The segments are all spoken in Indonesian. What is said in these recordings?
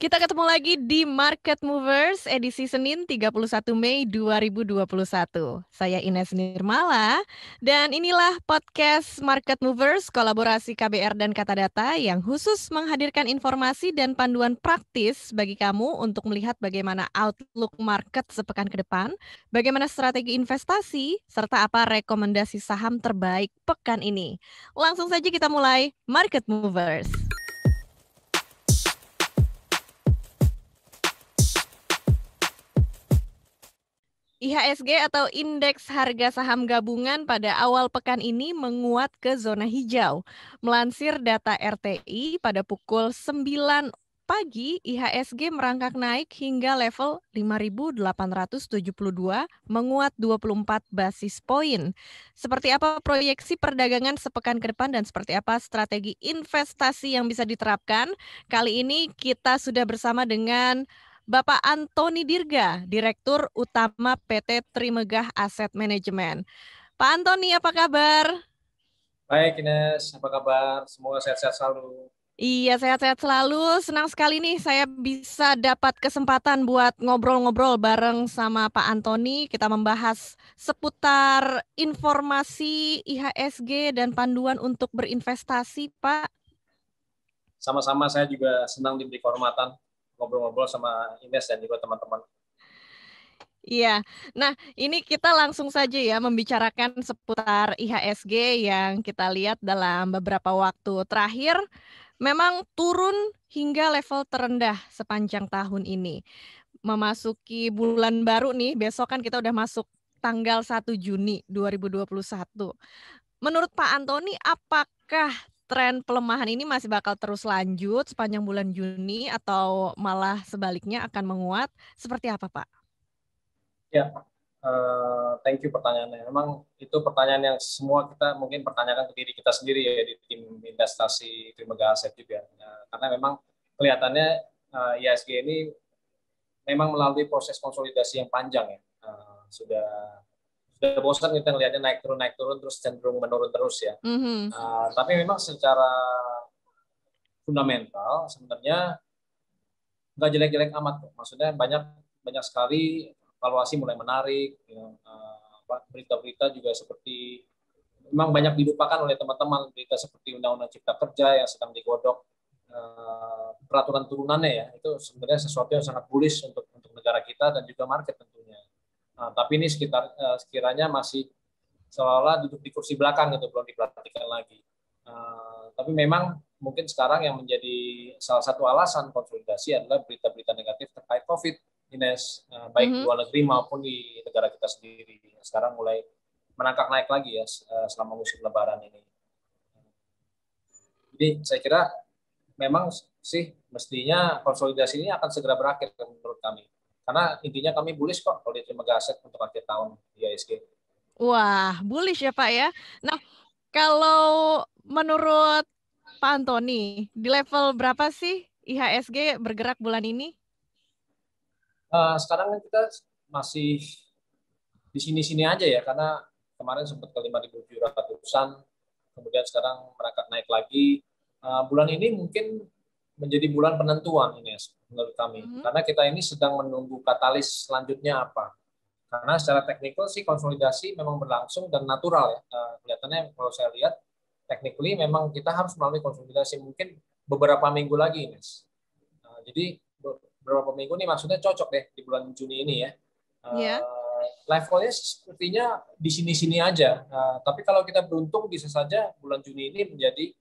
Kita ketemu lagi di Market Movers edisi Senin 31 Mei 2021. Saya Ines Nirmala dan inilah podcast Market Movers kolaborasi KBR dan Kata Data yang khusus menghadirkan informasi dan panduan praktis bagi kamu untuk melihat bagaimana outlook market sepekan ke depan, bagaimana strategi investasi, serta apa rekomendasi saham terbaik pekan ini. Langsung saja kita mulai Market Movers. IHSG atau Indeks Harga Saham Gabungan pada awal pekan ini menguat ke zona hijau. Melansir data RTI pada pukul 9 pagi, IHSG merangkak naik hingga level 5.872, menguat 24 basis poin. Seperti apa proyeksi perdagangan sepekan ke depan dan seperti apa strategi investasi yang bisa diterapkan? Kali ini kita sudah bersama dengan Bapak Antoni Dirga, Direktur Utama PT Trimegah Asset Management. Pak Antoni, apa kabar? Baik, Ines. Apa kabar? Semoga sehat-sehat selalu. Iya, sehat-sehat selalu. Senang sekali nih saya bisa dapat kesempatan buat ngobrol-ngobrol bareng sama Pak Antoni. Kita membahas seputar informasi IHSG dan panduan untuk berinvestasi, Pak. Sama-sama saya juga senang diberi kehormatan ngobrol-ngobrol sama Ines dan juga teman-teman. Iya, nah ini kita langsung saja ya membicarakan seputar IHSG yang kita lihat dalam beberapa waktu terakhir memang turun hingga level terendah sepanjang tahun ini. Memasuki bulan baru nih, besok kan kita udah masuk tanggal 1 Juni 2021. Menurut Pak Antoni, apakah tren pelemahan ini masih bakal terus lanjut sepanjang bulan Juni atau malah sebaliknya akan menguat? Seperti apa, Pak? Ya, thank you pertanyaannya. Memang itu pertanyaan yang semua kita mungkin pertanyakan ke diri kita sendiri ya di tim investasi Trimegah Asset juga. Karena memang kelihatannya IHSG ini memang melalui proses konsolidasi yang panjang ya. Sudah bosan kita ngelihatnya naik turun terus cenderung menurun terus ya. Mhm. Tapi memang secara fundamental sebenarnya nggak jelek-jelek amat. Maksudnya banyak banyak sekali valuasi mulai menarik. Ya. Berita-berita juga seperti memang banyak dilupakan oleh teman-teman, berita seperti Undang-Undang Cipta Kerja yang sedang digodok peraturan turunannya ya, itu sebenarnya sesuatu yang sangat bullish untuk negara kita dan juga market tentunya. Tapi ini sekiranya masih seolah-olah duduk di kursi belakang gitu, belum diperhatikan lagi. Tapi memang mungkin sekarang yang menjadi salah satu alasan konsolidasi adalah berita-berita negatif terkait COVID, Ines, baik di Mhm. luar negeri maupun di negara kita sendiri. Sekarang mulai menangkak naik lagi ya selama musim Lebaran ini. Jadi saya kira memang sih mestinya konsolidasi ini akan segera berakhir menurut kami. Karena intinya kami bullish kok kalau di Trimegah Aset untuk akhir tahun di IHSG. Wah, bullish ya Pak ya. Nah, kalau menurut Pak Antoni, di level berapa sih IHSG bergerak bulan ini? Sekarang kan kita masih di sini-sini aja ya, karena kemarin sempat ke 5.700-an, kemudian sekarang merangkak naik lagi. Bulan ini mungkin menjadi bulan penentuan ini menurut kami, Mhm. karena kita ini sedang menunggu katalis selanjutnya apa. Karena secara teknikal sih konsolidasi memang berlangsung dan natural ya. Kelihatannya kalau saya lihat technically memang kita harus melalui konsolidasi mungkin beberapa minggu lagi, Ines. Jadi beberapa minggu ini maksudnya cocok deh di bulan Juni ini ya. Ya. Levelnya sepertinya di sini-sini aja. Tapi kalau kita beruntung bisa saja bulan Juni ini menjadi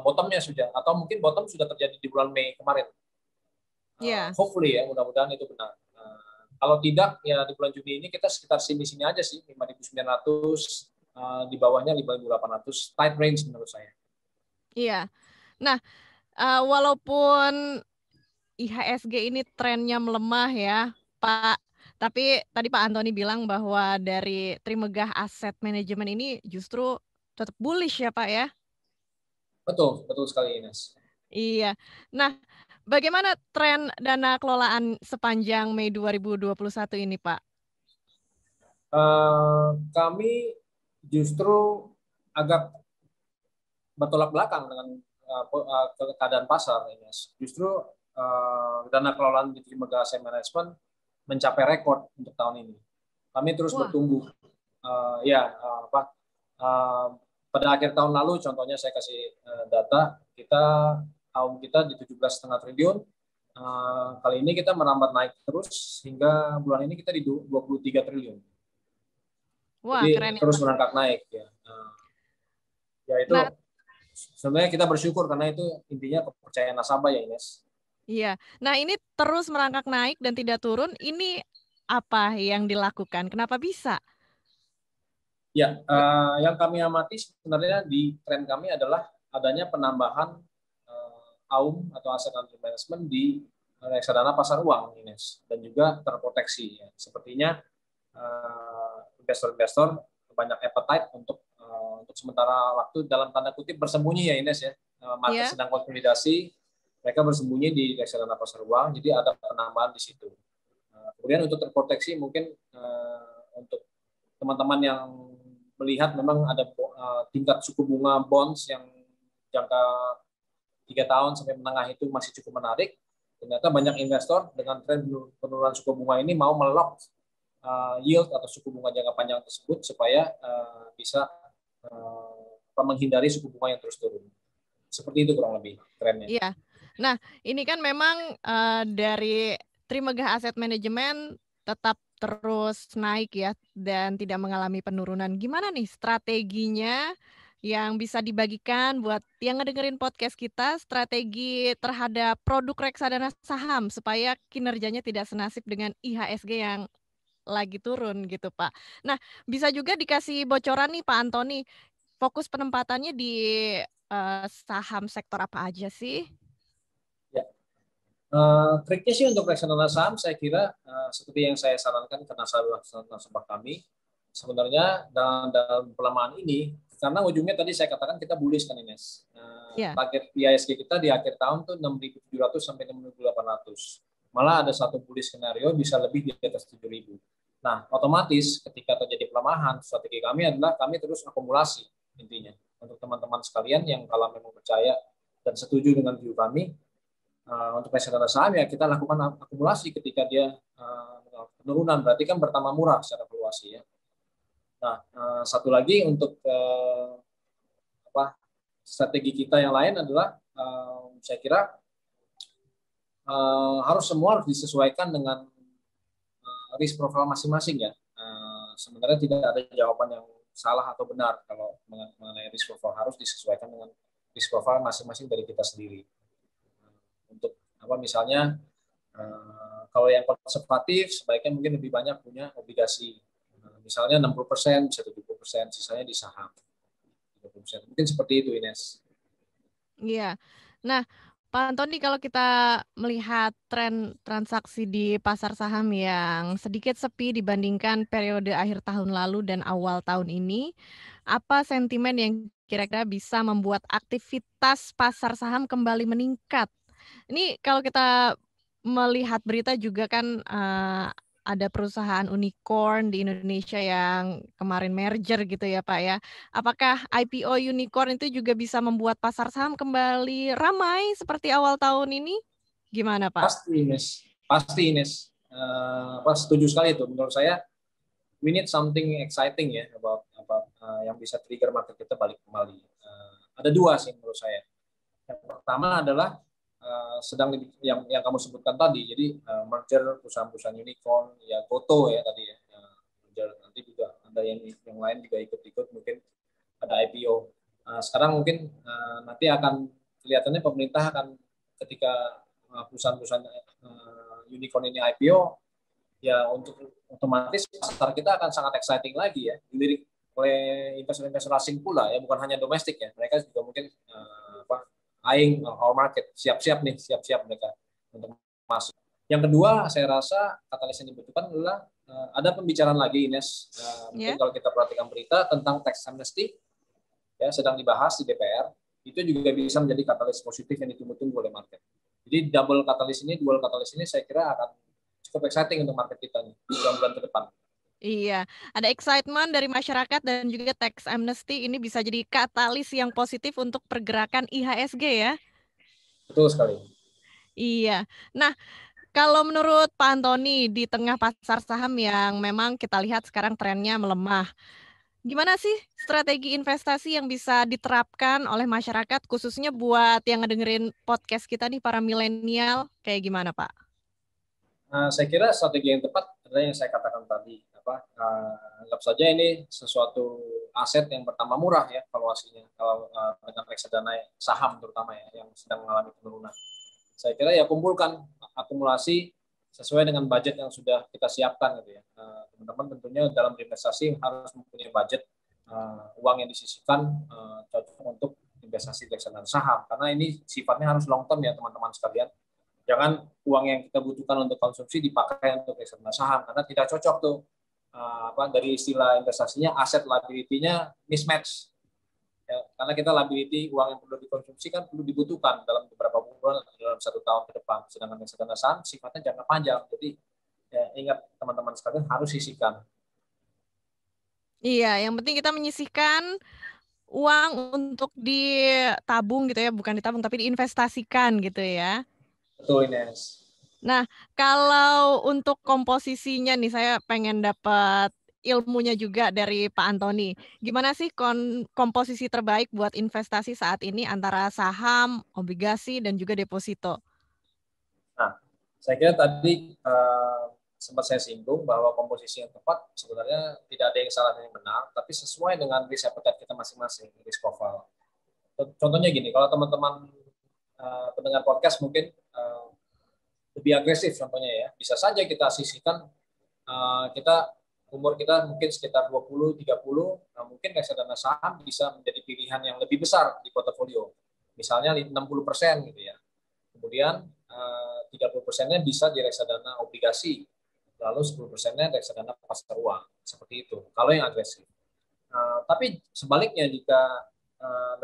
bottomnya sudah, atau mungkin bottom sudah terjadi di bulan Mei kemarin. Ya. Hopefully ya, mudah-mudahan itu benar. Kalau tidak ya di bulan Juni ini kita sekitar sini-sini aja sih, 5.900, di bawahnya 5.800, tight range menurut saya. Iya. Nah, walaupun IHSG ini trennya melemah ya, Pak. Tapi tadi Pak Antoni bilang bahwa dari Trimegah Asset Management ini justru tetap bullish ya, Pak ya. Betul, betul sekali Ines. Iya. Nah, bagaimana tren dana kelolaan sepanjang Mei 2021 ini, Pak? Kami justru agak bertolak belakang dengan keadaan pasar, Ines. Justru dana kelolaan di Trimegah Asset Management mencapai rekor untuk tahun ini. Kami terus bertumbuh. Pada akhir tahun lalu, contohnya saya kasih data, AUM kita di 17,5 triliun. Kali ini kita merambat naik terus hingga bulan ini kita di 23 triliun. Wah, jadi keren terus ya, merangkak naik ya. Itu sebenarnya kita bersyukur karena itu intinya kepercayaan nasabah ya, Ines. Iya. Nah, ini terus merangkak naik dan tidak turun. Ini apa yang dilakukan? Kenapa bisa? Ya, yang kami amati sebenarnya di tren kami adalah adanya penambahan AUM atau aset under management di reksadana pasar uang, Ines, dan juga terproteksi. Ya. Sepertinya investor-investor banyak appetite untuk sementara waktu dalam tanda kutip bersembunyi ya, Ines ya. Market sedang konsolidasi, mereka bersembunyi di reksadana pasar uang, jadi ada penambahan di situ. Kemudian untuk terproteksi mungkin untuk teman-teman yang melihat memang ada tingkat suku bunga bonds yang jangka 3 tahun sampai menengah itu masih cukup menarik. Ternyata banyak investor dengan tren penurunan suku bunga ini mau melok yield atau suku bunga jangka panjang tersebut supaya bisa menghindari suku bunga yang terus turun. Seperti itu kurang lebih trennya. Iya. Nah, ini kan memang dari Trimegah Asset Management tetap terus naik ya dan tidak mengalami penurunan. Gimana nih strateginya yang bisa dibagikan buat yang ngedengerin podcast kita, strategi terhadap produk reksadana saham supaya kinerjanya tidak senasib dengan IHSG yang lagi turun gitu, Pak. Nah, bisa juga dikasih bocoran nih Pak Antoni, fokus penempatannya di saham sektor apa aja sih? Ya. Triknya sih untuk reksadana saham saya kira seperti yang saya sarankan ke nasabah kami, sebenarnya dalam pelemahan ini, karena ujungnya tadi saya katakan kita bullish kan, Ines. Target IHSG kita di akhir tahun tuh 6.700 sampai 6.800. Malah ada satu bullish skenario bisa lebih di atas 7.000. Nah, otomatis ketika terjadi pelemahan, strategi kami adalah kami terus akumulasi intinya. Untuk teman-teman sekalian yang kalau memang percaya dan setuju dengan view kami, untuk reksadana saham ya kita lakukan akumulasi ketika dia penurunan, berarti kan bertambah murah secara valuasi ya. Nah, satu lagi untuk strategi kita yang lain adalah saya kira semua harus disesuaikan dengan risk profile masing-masing ya. Sebenarnya tidak ada jawaban yang salah atau benar kalau mengenai risk profile, harus disesuaikan dengan risk profile masing-masing dari kita sendiri. Untuk misalnya kalau yang konservatif sebaiknya mungkin lebih banyak punya obligasi, misalnya 60%, bisa 70%, sisanya di saham 30%. Mungkin seperti itu, Ines. Iya. Nah, Pak Antoni, kalau kita melihat tren transaksi di pasar saham yang sedikit sepi dibandingkan periode akhir tahun lalu dan awal tahun ini, apa sentimen yang kira-kira bisa membuat aktivitas pasar saham kembali meningkat? Ini kalau kita melihat berita juga kan ada perusahaan unicorn di Indonesia yang kemarin merger gitu ya Pak ya. Apakah IPO unicorn itu juga bisa membuat pasar saham kembali ramai seperti awal tahun ini? Gimana Pak? Pasti, Ines. Pasti, Ines. Setuju sekali itu. Menurut saya, we need something exciting ya about yang bisa trigger market kita balik kembali. Ada dua sih menurut saya. Yang pertama adalah sedang yang kamu sebutkan tadi, jadi merger perusahaan-perusahaan unicorn, ya Goto ya tadi ya, merger, nanti juga ada yang lain juga ikut-ikut, mungkin ada IPO. Sekarang mungkin nanti akan kelihatannya pemerintah akan ketika perusahaan-perusahaan unicorn ini IPO, ya untuk otomatis pasar kita akan sangat exciting lagi ya, dilirik oleh investor-investor asing pula ya, bukan hanya domestik ya, mereka juga mungkin eyeing our market, siap-siap mereka untuk masuk. Yang kedua, saya rasa katalis yang dibutuhkan adalah ada pembicaraan lagi, Ines. Mungkin kalau kita perhatikan berita tentang tax amnesty, ya sedang dibahas di DPR, itu juga bisa menjadi katalis positif yang ditunggu-tunggu oleh market. Jadi dual katalis ini saya kira akan cukup exciting untuk market kita nih di bulan-bulan ke depan. Iya, ada excitement dari masyarakat dan juga tax amnesty ini bisa jadi katalis yang positif untuk pergerakan IHSG ya. Betul sekali. Iya. Nah, kalau menurut Pak Antoni di tengah pasar saham yang memang kita lihat sekarang trennya melemah, gimana sih strategi investasi yang bisa diterapkan oleh masyarakat khususnya buat yang ngedengerin podcast kita nih para milenial kayak gimana, Pak? Saya kira strategi yang tepat adalah yang saya katakan tadi. Anggap saja ini sesuatu aset yang pertama murah ya valuasinya kalau dengan reksadana saham terutama ya yang sedang mengalami penurunan. Saya kira ya kumpulkan akumulasi sesuai dengan budget yang sudah kita siapkan gitu ya. Teman-teman tentunya dalam investasi harus mempunyai budget uang yang disisihkan cocok untuk investasi reksadana saham karena ini sifatnya harus long term ya teman-teman sekalian. Jangan uang yang kita butuhkan untuk konsumsi dipakai untuk reksadana saham karena tidak cocok tuh dari istilah investasinya aset liability-nya mismatch ya, karena kita liability uang yang perlu dikonsumsi kan perlu dibutuhkan dalam beberapa bulan atau dalam 1 tahun ke depan, sedangkan reksadana saham sifatnya jangka panjang, jadi ya, ingat teman-teman sekalian harus sisihkan. Iya, yang penting kita menyisihkan uang untuk ditabung gitu ya, bukan ditabung tapi diinvestasikan gitu ya. Betul Ines. Nah, kalau untuk komposisinya nih, saya pengen dapat ilmunya juga dari Pak Antoni. Gimana sih komposisi terbaik buat investasi saat ini antara saham, obligasi, dan juga deposito? Nah, saya kira tadi sempat saya singgung bahwa komposisi yang tepat sebenarnya tidak ada yang salah dan yang benar, tapi sesuai dengan risk appetite kita masing-masing, risk profile. Contohnya gini, kalau teman-teman pendengar podcast mungkin lebih agresif contohnya ya, bisa saja kita sisihkan kita umur kita mungkin sekitar 20-30, nah mungkin reksadana saham bisa menjadi pilihan yang lebih besar di portofolio. Misalnya 60% gitu ya. Kemudian 30%-nya bisa di reksadana obligasi, lalu 10%-nya reksadana pasar uang. Seperti itu, kalau yang agresif. Tapi sebaliknya jika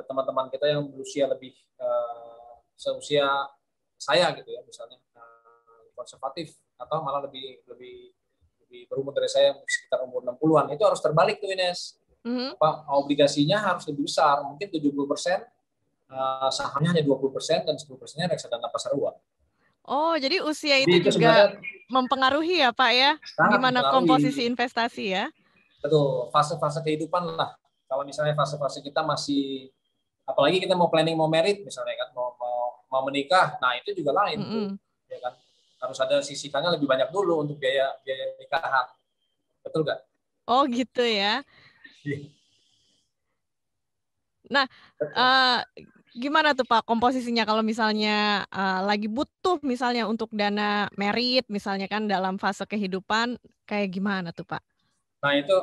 teman-teman kita yang berusia lebih seusia saya gitu ya, misalnya konservatif atau malah lebih lebih lebih berumur dari saya sekitar umur 60-an, itu harus terbalik tuh Ines. Obligasinya harus lebih besar, mungkin 70%, sahamnya hanya 20% dan 10%-nya reksadana pasar uang. Oh, jadi usia Jadi itu itu juga sebenarnya mempengaruhi ya, Pak ya? sangat Gimana komposisi mempengaruhi. investasi ya? Betul, fase-fase kehidupan lah. Kalau misalnya fase-fase kita masih, apalagi kita mau planning mau merit misalnya kan, mau menikah, nah itu juga lain tuh, Mm-mm. ya kan. Harus ada sisihkannya lebih banyak dulu untuk biaya biaya nikahan, betul nggak? Oh gitu ya. Nah, eh, gimana tuh Pak komposisinya kalau misalnya lagi butuh misalnya untuk dana merit misalnya kan dalam fase kehidupan kayak gimana tuh Pak? Nah itu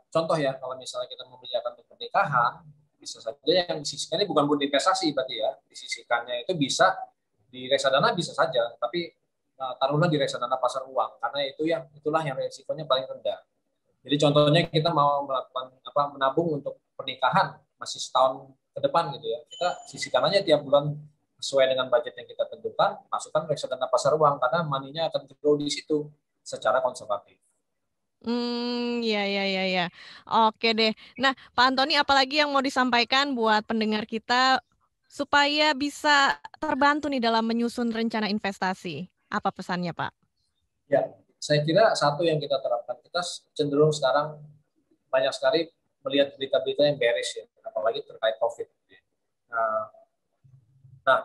contoh ya, kalau misalnya kita mempersiapkan untuk pernikahan, bisa saja yang disisihkan ini bukan buat investasi berarti ya, disisihkannya itu bisa di reksadana bisa saja, tapi taruhlah di reksadana pasar uang karena itulah yang resikonya paling rendah. Jadi contohnya kita mau melakukan menabung untuk pernikahan masih setahun ke depan gitu ya, kita sisihkan aja tiap bulan sesuai dengan budget yang kita tentukan, masukkan reksadana pasar uang karena money-nya akan grow di situ secara konservatif. Ya, ya, ya, ya. Oke deh. Nah, Pak Antoni, apalagi yang mau disampaikan buat pendengar kita supaya bisa terbantu nih dalam menyusun rencana investasi? Apa pesannya, Pak? Ya, saya kira satu yang kita terapkan, kita cenderung sekarang banyak sekali melihat berita-berita yang bearish ya, apalagi terkait COVID. Nah, nah,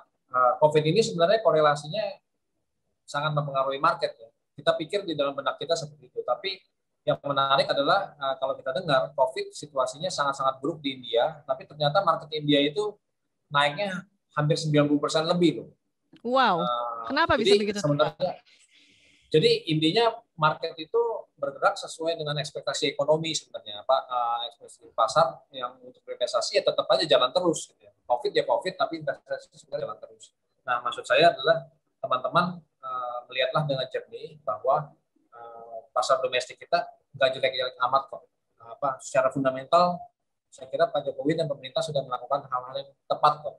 COVID ini sebenarnya korelasinya sangat mempengaruhi market ya. Kita pikir di dalam benak kita seperti itu, tapi yang menarik adalah kalau kita dengar COVID situasinya sangat-sangat buruk di India, tapi ternyata market India itu naiknya hampir 90% lebih loh. Wow, kenapa bisa Jadi begitu tuh, Pak? sebenarnya Jadi intinya market itu bergerak sesuai dengan ekspektasi ekonomi sebenarnya, ekspektasi pasar yang untuk investasi ya tetap aja jalan terus. Gitu ya. COVID ya COVID, tapi investasi sebenarnya jalan terus. Nah maksud saya adalah teman-teman melihatlah dengan jernih bahwa pasar domestik kita nggak jelek-jelek amat kok. Secara fundamental, saya kira Pak Jokowi dan pemerintah sudah melakukan hal-hal yang tepat kok.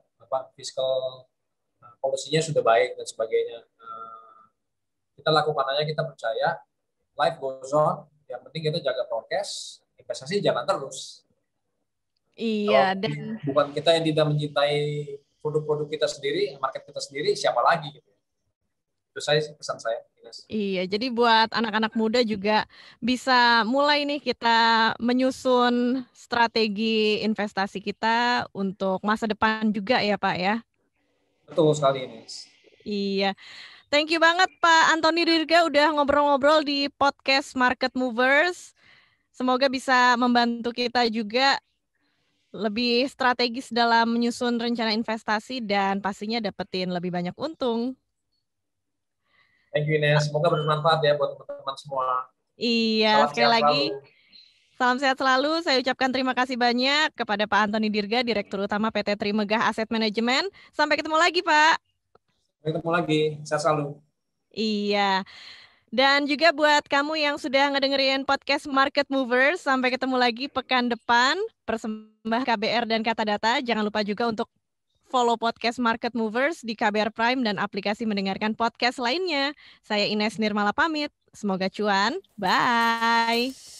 Fiskal polisinya sudah baik dan sebagainya. Kita lakukan aja, kita percaya, life goes on, yang penting kita jaga prokes, investasi jalan terus. Iya, Kalau dan bukan kita yang tidak mencintai produk-produk kita sendiri, market kita sendiri, siapa lagi gitu. Itu pesan saya, Ines. Iya, jadi buat anak-anak muda juga bisa mulai nih kita menyusun strategi investasi kita untuk masa depan juga ya Pak ya. Betul sekali, Ines. Iya, thank you banget Pak Antoni Dirga udah ngobrol-ngobrol di podcast Market Movers. Semoga bisa membantu kita juga lebih strategis dalam menyusun rencana investasi dan pastinya dapetin lebih banyak untung. Thank you, Ines. Semoga bermanfaat ya buat teman-teman semua. Iya, Salam sekali sehat lagi selalu. salam sehat selalu. Saya ucapkan terima kasih banyak kepada Pak Antoni Dirga, Direktur Utama PT Trimegah Asset Management. Sampai ketemu lagi, Pak. Sampai ketemu lagi. Sehat selalu. Iya. Dan juga buat kamu yang sudah ngedengerin podcast Market Movers, sampai ketemu lagi pekan depan. Persembah KBR dan Kata Data. Jangan lupa juga untuk follow podcast Market Movers di KBR Prime dan aplikasi mendengarkan podcast lainnya. Saya Ines Nirmala pamit. Semoga cuan. Bye.